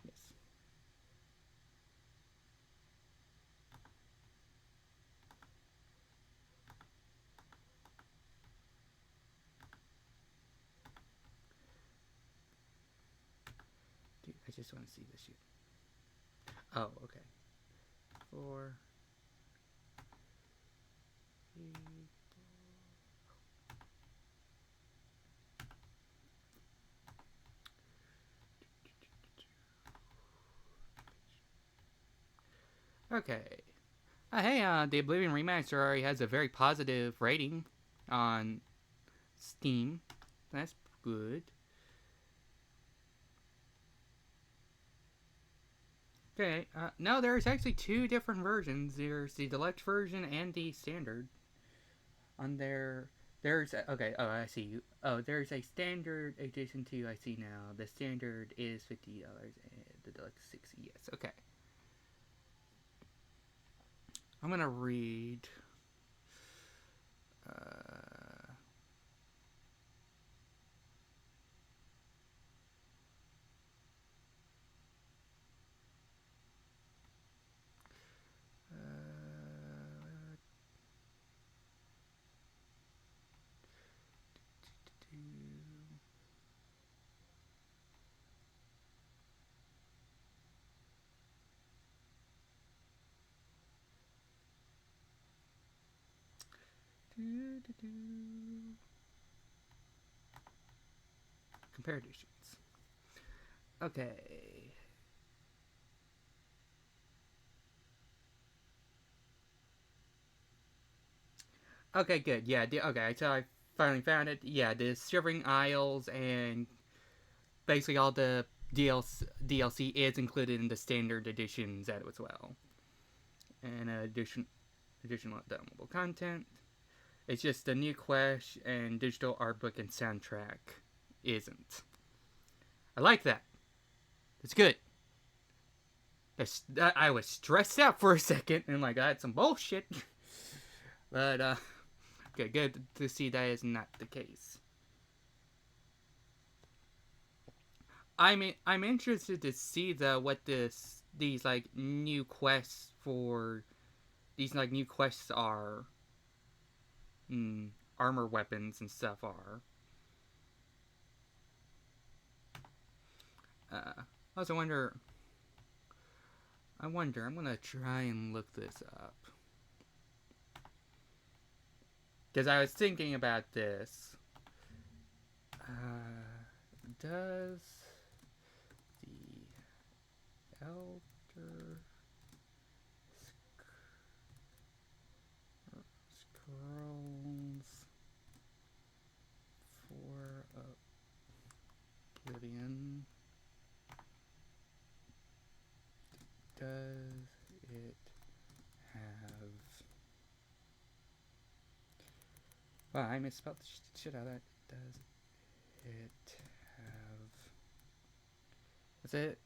Yes. Dude, I just want to see this shit. Oh, okay. 4, 3, 4. Okay. Hey, the Oblivion remaster already has a very positive rating on Steam. That's good. Okay, no, there's actually two different versions. There's the deluxe version and the standard. On there, okay, oh, I see. Oh, there's a standard edition too, I see now. The standard is $50 and the deluxe $60, yes, okay. I'm gonna read... Compare editions. Okay. Okay, good. Yeah, okay, so I finally found it. Yeah, the Shivering Isles and basically all the DLC is included in the standard editions as well. And additional downloadable content. It's just the new quest and digital art book and soundtrack isn't. I like that. It's good. I was stressed out for a second and like I had some bullshit. But okay, good to see that is not the case. I'm interested to see though what these like new quests for these like new quests are. Armor weapons and stuff are. I also wonder. I'm gonna try and look this up. Because I was thinking about this. Does the Elder Scrolls for Oblivion, does it have... Wow, I misspelled the shit out of that. Does it have... That's it?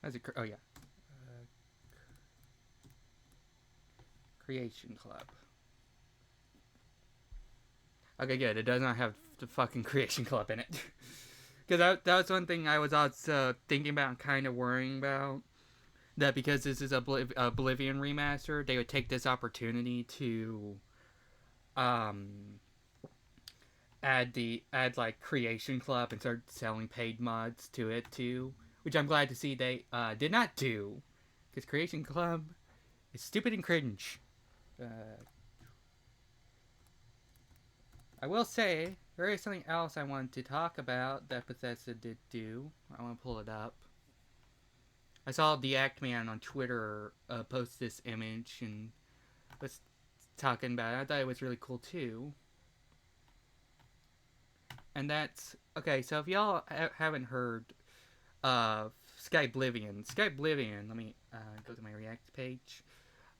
How's it? Oh yeah. Creation Club. Okay, good. It does not have the fucking Creation Club in it. Because that was one thing I was also thinking about and kind of worrying about. That because this is Oblivion remaster, they would take this opportunity to add like Creation Club and start selling paid mods to it too. Which I'm glad to see they did not do. Because Creation Club is stupid and cringe. I will say, there is something else I wanted to talk about that Bethesda did do. I want to pull it up. I saw the Act Man on Twitter post this image and was talking about it. I thought it was really cool too. And that's... Okay, so if y'all haven't heard of Skyblivion, let me go to my React page,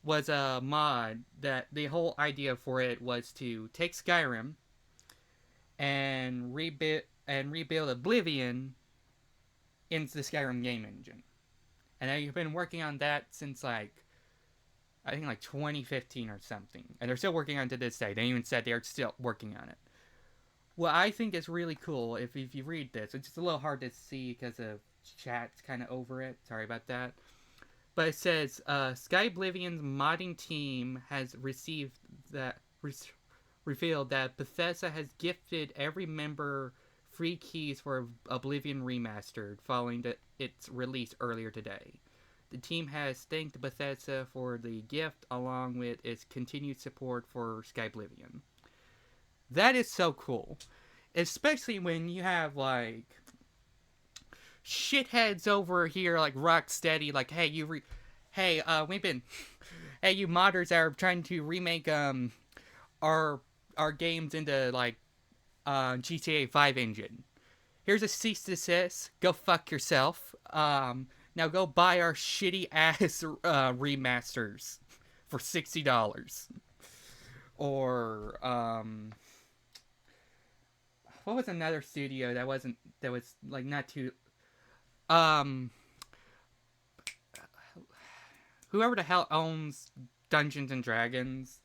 was a mod that the whole idea for it was to take Skyrim and rebuild Oblivion into the Skyrim game engine. And they've been working on that since I think 2015 or something. And they're still working on it to this day. They even said they're still working on it. What I think is really cool, if you read this, it's just a little hard to see because of chat's kind of over it. Sorry about that. But it says, Skyblivion's modding team has revealed that Bethesda has gifted every member free keys for Oblivion Remastered following its release earlier today. The team has thanked Bethesda for the gift along with its continued support for Skyblivion. That is so cool. Especially when you have, like, shitheads over here like Rocksteady, like, hey, hey, you modders that are trying to remake our games into like GTA 5 engine. Here's a cease to desist. Go fuck yourself. Now go buy our shitty ass remasters for $60. Or what was another studio that was like not too whoever the hell owns Dungeons and Dragons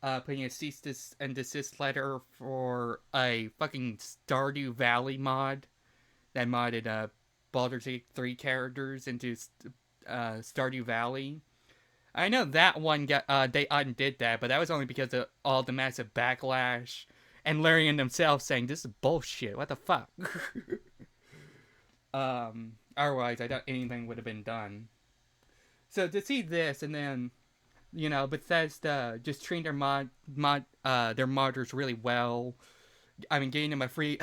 putting a cease and desist letter for a fucking Stardew Valley mod that modded Baldur's Gate 3 characters into Stardew Valley. I know that one they undid that, but that was only because of all the massive backlash and Larian themselves saying this is bullshit. What the fuck? Otherwise, I doubt anything would have been done. So to see this, and then, you know, Bethesda just treating their their modders really well. I mean, getting them a free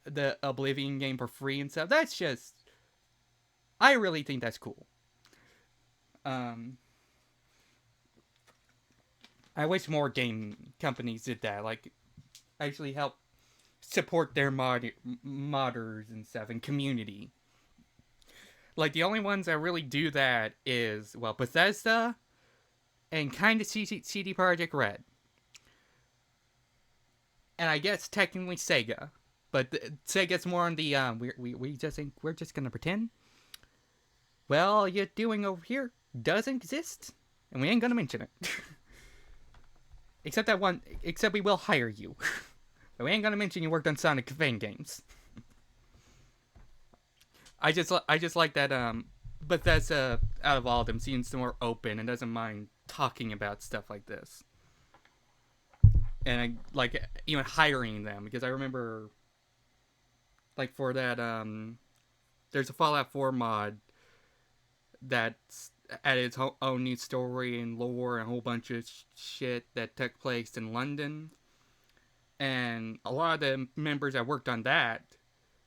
the Oblivion game for free and stuff. That's just, I really think that's cool. I wish more game companies did that, like actually help support their modders and stuff and community. Like the only ones that really do that is, well, Bethesda and kind of CD Projekt Red. And I guess technically Sega, but Sega's more on the we just think we're just gonna pretend. Well, all you're doing over here doesn't exist, and we ain't gonna mention it. Except we will hire you. But we ain't gonna mention you worked on Sonic fan games. I just like that Bethesda, out of all of them, seems more open and doesn't mind talking about stuff like this. And I like even hiring them, because I remember like for that there's a Fallout 4 mod that's added its own new story and lore and a whole bunch of shit that took place in London. And a lot of the members that worked on that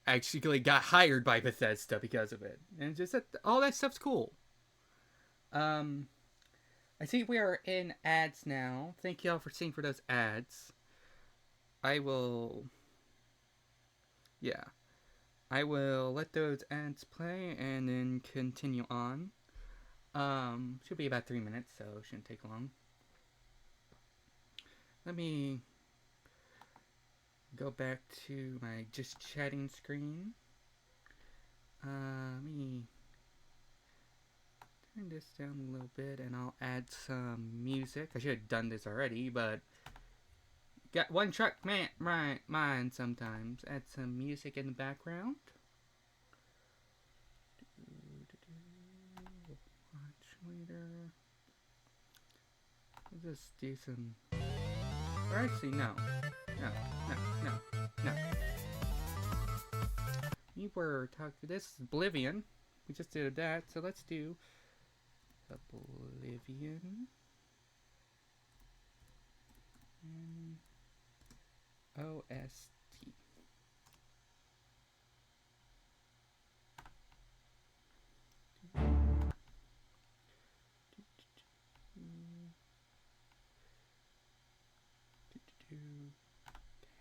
actually got hired by Bethesda because of it. And just that, all that stuff's cool. I see we are in ads now. Thank y'all for seeing for those ads. I will let those ads play and then continue on. Should be about 3 minutes, so it shouldn't take long. Let me go back to my just chatting screen. Let me turn this down a little bit and I'll add some music. I should have done this already, but got one track mind sometimes. Add some music in the background. Watch later. Let's just do some. Or actually, no. We were talking. This is Oblivion. We just did that, so let's do Oblivion. And OST.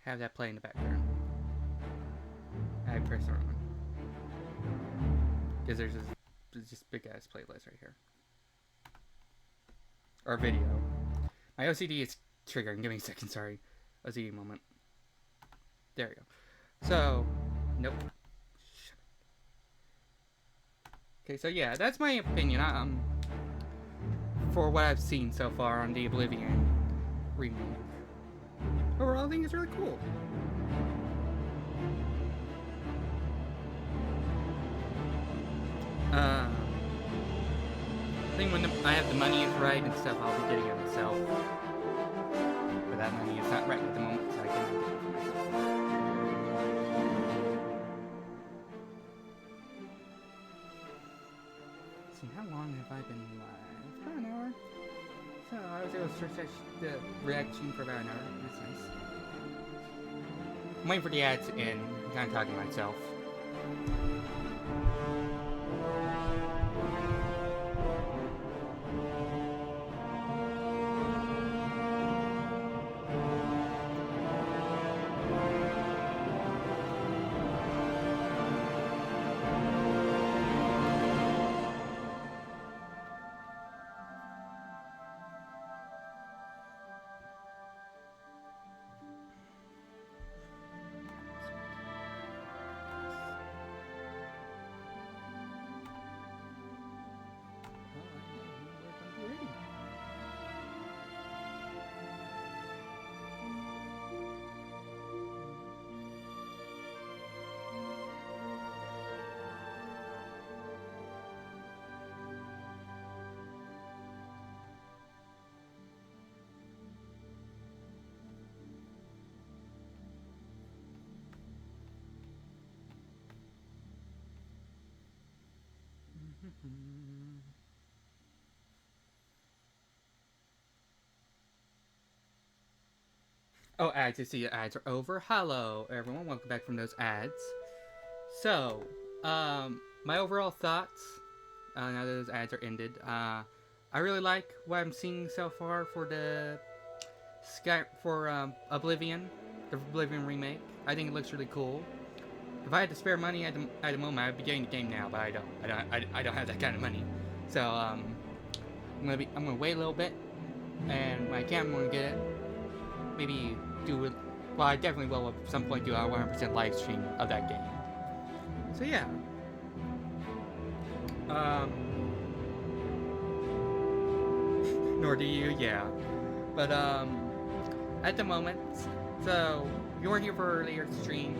Have that play in the background. I press the wrong one. Because there's this big ass playlist right here. Or video. My OCD is triggering. Give me a second, sorry. OCD moment. There we go. So, nope. Okay, so yeah, that's my opinion. For what I've seen so far on the Oblivion remake. Overall, I think it's really cool. I think when I have the money is right and stuff, I'll be getting it myself. But that money is not right at the moment, so I can't get it for myself. See, how long have I been live? About an hour. So I was able to search the reaction for about an hour. That's nice. I'm waiting for the ads to end. I'm kind of talking to myself. Oh, ads. You see, ads are over. Hello, everyone. Welcome back from those ads. So, my overall thoughts, now that those ads are ended, I really like what I'm seeing so far for the Oblivion, the Oblivion remake. I think it looks really cool. If I had to spare money at the moment, I'd be getting the game now, but I don't. I don't have that kind of money. So, I'm gonna wait a little bit, and when I can, I'm gonna get it. Maybe do it. Well, I definitely will at some point do a 100% live stream of that game. So yeah. Nor do you, yeah. But at the moment, so you weren't here for earlier stream.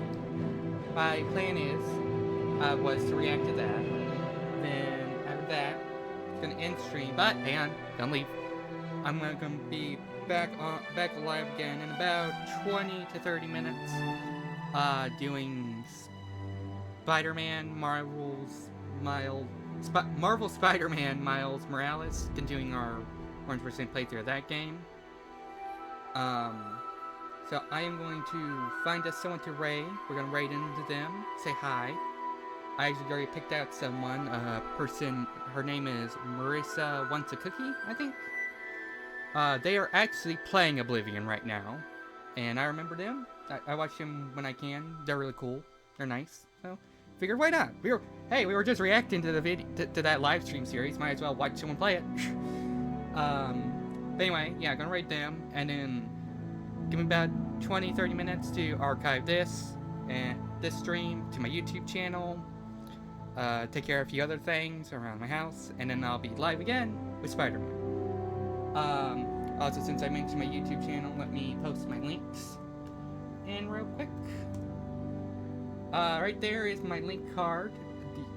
My plan was to react to that. Then after that, it's gonna end stream. But hang on, don't leave. I'm gonna be back alive again in about 20 to 30 minutes. Doing Spider-Man, Marvel Spider-Man Miles Morales, continuing our 100% playthrough of that game. So I am going to find us someone to raid. We're gonna raid into them, say hi. I actually already picked out someone, person, her name is Marissa Wants a Cookie, I think. They are actually playing Oblivion right now, and I remember them. I watch them when I can. They're really cool. They're nice. So, figured why not? We were just reacting to the video to that live stream series. Might as well watch someone play it. But anyway, yeah, gonna rate them, and then give me about 20-30 minutes to archive this and this stream to my YouTube channel. Take care of a few other things around my house, and then I'll be live again with Spider-Man. Also, since I mentioned my YouTube channel, let me post my links. And real quick, right there is my link card.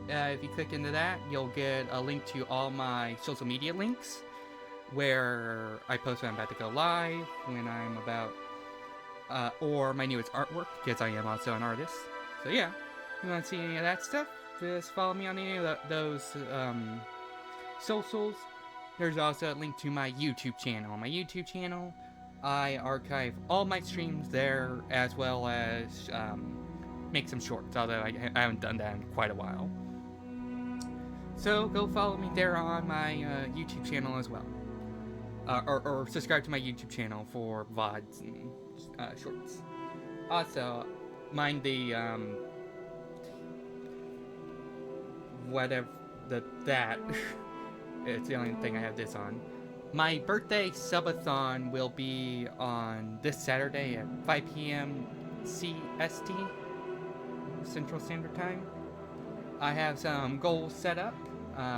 If you click into that, you'll get a link to all my social media links, where I post when I'm about to go live, when I'm about, or my newest artwork, because I am also an artist. So yeah, if you want to see any of that stuff, just follow me on any of those socials. There's also a link to my YouTube channel. On my YouTube channel, I archive all my streams there, as well as make some shorts, although I haven't done that in quite a while. So go follow me there on my YouTube channel as well. Or subscribe to my YouTube channel for VODs and shorts. Also, mind the that it's the only thing I have this on. My birthday subathon will be on this Saturday at 5 p.m. CST, Central Standard Time. I have some goals set up.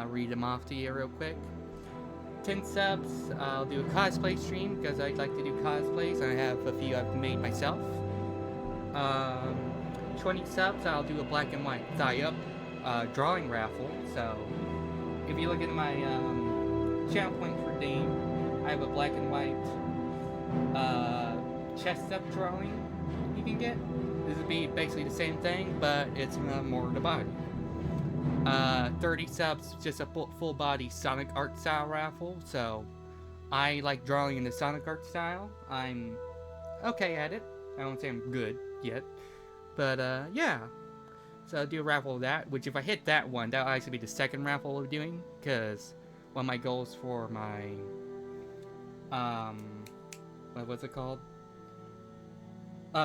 Read them off to you real quick. 10 subs, I'll do a cosplay stream, because I'd like to do cosplays. I have a few I've made myself. 20 subs, I'll do a black and white tie-up drawing raffle. So, if you look at my channel point for Dame, I have a black and white chest-up drawing you can get. This would be basically the same thing, but it's more the body. 30 subs, just a full body Sonic art style raffle. So I like drawing in the Sonic art style. I'm okay at it. I won't say I'm good yet, but yeah. So I'll do a raffle of that, which if I hit that one, that'll actually be the second raffle we're doing, because one of my goals for my what was it called?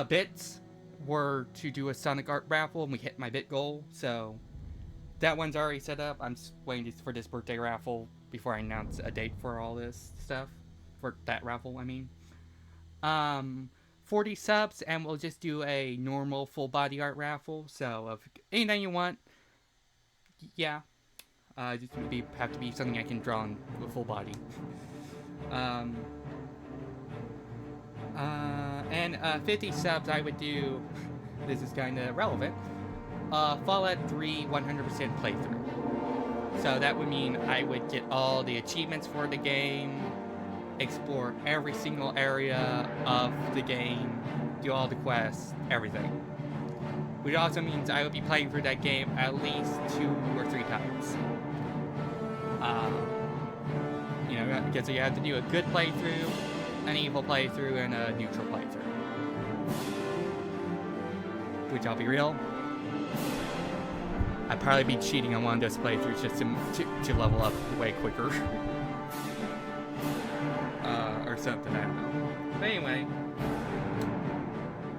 Bits were to do a Sonic art raffle, and we hit my bit goal, so that one's already set up. I'm just waiting for this birthday raffle before I announce a date for all this stuff. For that raffle, I mean. 40 subs, and we'll just do a normal full body art raffle. So, if anything you want, yeah. Just have to be something I can draw in a full body. And 50 subs, I would do, this is kind of relevant, Fallout 3 100% playthrough. So that would mean I would get all the achievements for the game, explore every single area of the game, do all the quests, everything. Which also means I would be playing through that game at least 2 or 3 times. You know, because you have to do a good playthrough, an evil playthrough, and a neutral playthrough. Which, I'll be real, I'd probably be cheating on one of those playthroughs just to level up way quicker. Or something, I don't know. But anyway,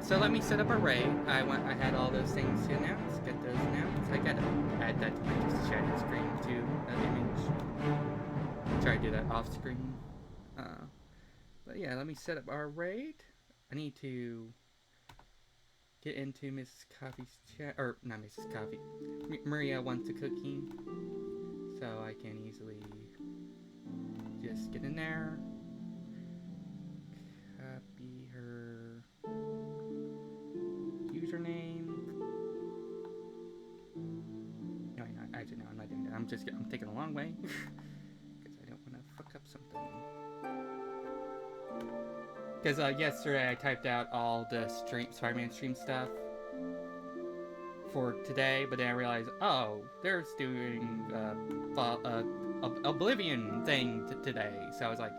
so let me set up a raid. I had all those things to announce, get those announced. I gotta add that to my just chatting screen too, that image. Try to do that off screen. But yeah, let me set up our raid. I need to get into Mrs. Coffee's chat, or not Mrs. Coffee. Maria wants a cookie, so I can easily just get in there, copy her username. No, actually, no, I'm not doing that. I'm taking a long way because I don't want to fuck up something. Because yesterday I typed out all the Spider-Man stream stuff for today, but then I realized, oh, they're doing Oblivion thing today. So I was like,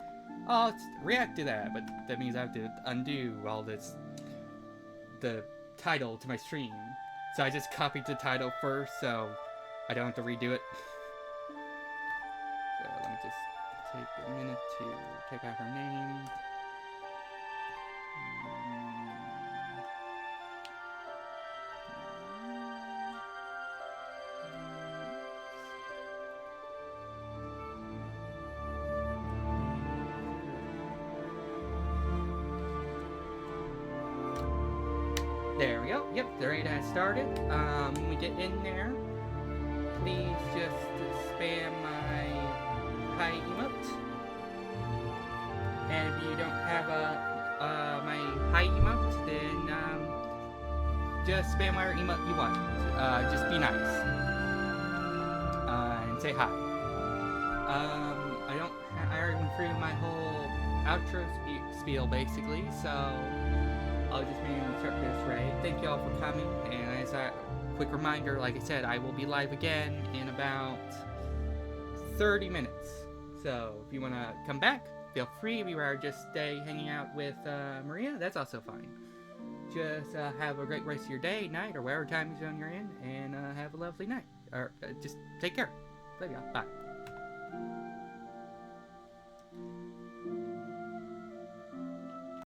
oh, let's react to that. But that means I have to undo all this, the title to my stream. So I just copied the title first, so I don't have to redo it. So let me just take a minute to take out her name. There we go. Yep, the raid has started. When we get in there, please just spam my hi emote. And if you don't have my hi emote, then just spam whatever emote you want. Just be nice and say hi. I already went through my whole outro spiel basically, so I'll just maybe start this raid. Thank you all for coming, and as a quick reminder, like I said, I will be live again in about 30 minutes. So if you want to come back, feel free. If you are just stay hanging out with Maria, that's also fine. Just have a great rest of your day, night, or whatever time zone you're in, and have a lovely night. Or just take care. Love y'all. Bye.